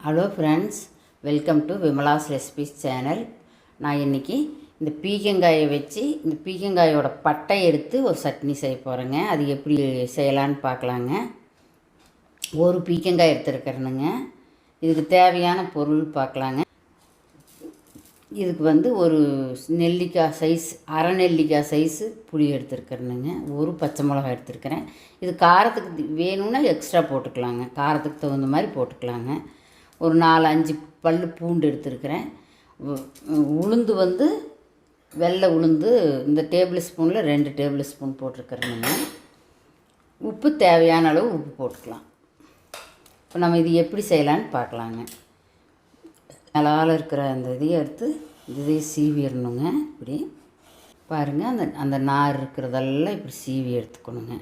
Hello friends, welcome to Vimala's recipes channel. நான் இன்றைக்கி இந்த பீக்கங்காயை வச்சு இந்த பீக்கங்காயோட பட்டை எடுத்து ஒரு சட்னி செய்ய போகிறேங்க. அது எப்படி செய்யலான்னு பார்க்கலாங்க. ஒரு பீக்கங்காய் எடுத்துருக்கிறேனுங்க. இதுக்கு தேவையான பொருள் பார்க்கலாங்க. இதுக்கு ஒரு நெல்லிக்காய் சைஸ், அரை நெல்லிக்காய் சைஸு புளி எடுத்துருக்கிறேனுங்க. ஒரு பச்சை மிளகாய் எடுத்துருக்கிறேன். இது காரத்துக்கு வேணும்னா எக்ஸ்ட்ரா போட்டுக்கலாங்க, காரத்துக்கு தகுந்த மாதிரி போட்டுக்கலாங்க. ஒரு 4-5 பல் பூண்டு எடுத்துருக்கிறேன். உளுந்து வெள்ளை உளுந்து இந்த டேபிள் ஸ்பூனில் 2 டேபிள் ஸ்பூன் போட்டிருக்கிறேனுங்க. உப்பு தேவையான அளவு உப்பு போட்டுக்கலாம். இப்போ நம்ம இது எப்படி செய்யலான்னு பார்க்கலாங்க. நல்லால் இருக்கிற அந்த இதையும் எடுத்து இதையும் சீவிடணுங்க. இப்படி பாருங்கள், அந்த நார் இருக்கிறதெல்லாம் இப்படி சீவி எடுத்துக்கணுங்க.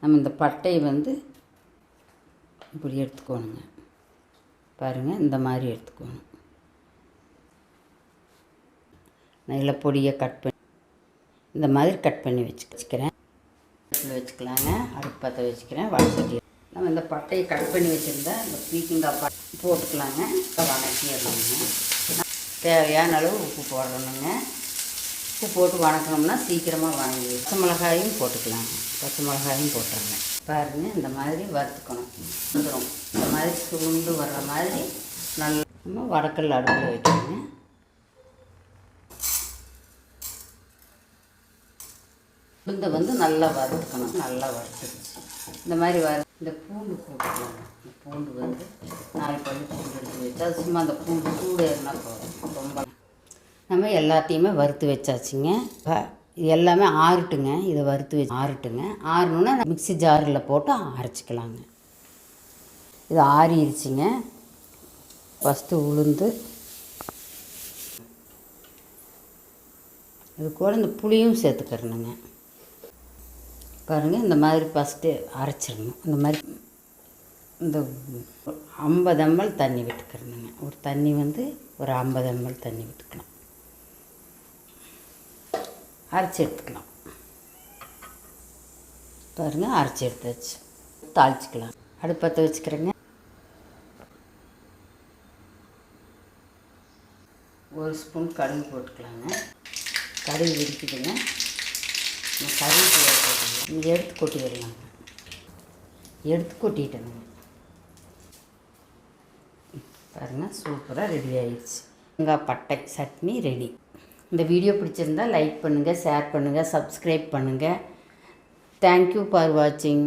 நம்ம இந்த பட்டையை இப்படி எடுத்துக்கணுங்க. பாருங்கள், இந்த மாதிரி எடுத்துக்கணும். நல்ல பொடியை கட் பண்ணி இந்த மாதிரி கட் பண்ணி வச்சுக்கிறேன். வச்சுக்கலாங்க. அடுப்பு பற்ற வச்சுக்கிறேன். வடசட்டி நம்ம இந்த பட்டையை கட் பண்ணி வச்சுருந்தா இந்த பீக்கங்காய் போட்டுக்கலாங்க. வணக்கிடணுங்க. தேவையான அளவு உப்பு போடணுங்க. உப்பு போட்டு வணக்கணும்னா சீக்கிரமாக வணங்கி. பச்சை மிளகாயும் போட்டுக்கலாங்க. பச்சை மிளகாயும் போட்டுருங்க. பாருங்கள், இந்த மாதிரி வறுத்துக்கணும். வந்துடும் இந்த மாதிரி சுருண்டு வர்ற மாதிரி நல்லா நம்ம வடக்கல் அடுப்பில் வைக்கணுங்க. உளுந்தை நல்லா வறுத்துக்கணும். நல்லா வறுத்துருச்சு. இந்த மாதிரி இந்த பூண்டு போட்டுக்கலாங்க. இந்த பூண்டு 4 பல்லு பூண்டு எடுத்து வச்சு அது சும்மா அந்த பூண்டு சூடு ஏறினா போதும். ரொம்ப நம்ம எல்லாத்தையுமே வறுத்து வச்சாச்சுங்க. இது எல்லாமே ஆறட்டுங்க. இதை வறுத்து வச்சு ஆறட்டுங்க. ஆறணுன்னா மிக்ஸி ஜாரில் போட்டு அரைச்சிக்கலாங்க. இது ஆறிடுச்சிங்க. ஃபஸ்ட்டு உளுந்து, இது கூட இந்த புளியும் சேர்த்துக்கிறணுங்க. பாருங்கள், இந்த மாதிரி ஃபஸ்ட்டு அரைச்சிடணும். இந்த மாதிரி இந்த 50 ml தண்ணி விட்டுக்கிறணுங்க. ஒரு தண்ணி ஒரு 50 ml தண்ணி விட்டுக்கலாம். அரைச்சி எடுத்துக்கலாம். பாருங்கள், அரைச்சி எடுத்தாச்சு. தாளிச்சிக்கலாம். அடுப்பத்தை வச்சுக்கிறேங்க. ஒரு ஸ்பூன் கடுகு போட்டுக்கலாங்க. கடுகு இருக்குதுங்க. கருவேப்பிலை போட்டுக்கலாம். இங்கே எடுத்து கொட்டிடலாங்க. எடுத்து கொட்டிட்டேனுங்க. பாருங்கள், சூப்பராக ரெடி ஆயிடுச்சு. தேங்காய் பட்டை சட்னி ரெடி. இந்த வீடியோ பிடிச்சிருந்தால் லைக் பண்ணுங்கள், ஷேர் பண்ணுங்கள், சப்ஸ்கிரைப் பண்ணுங்கள். தேங்க்யூ ஃபார் வாட்சிங்.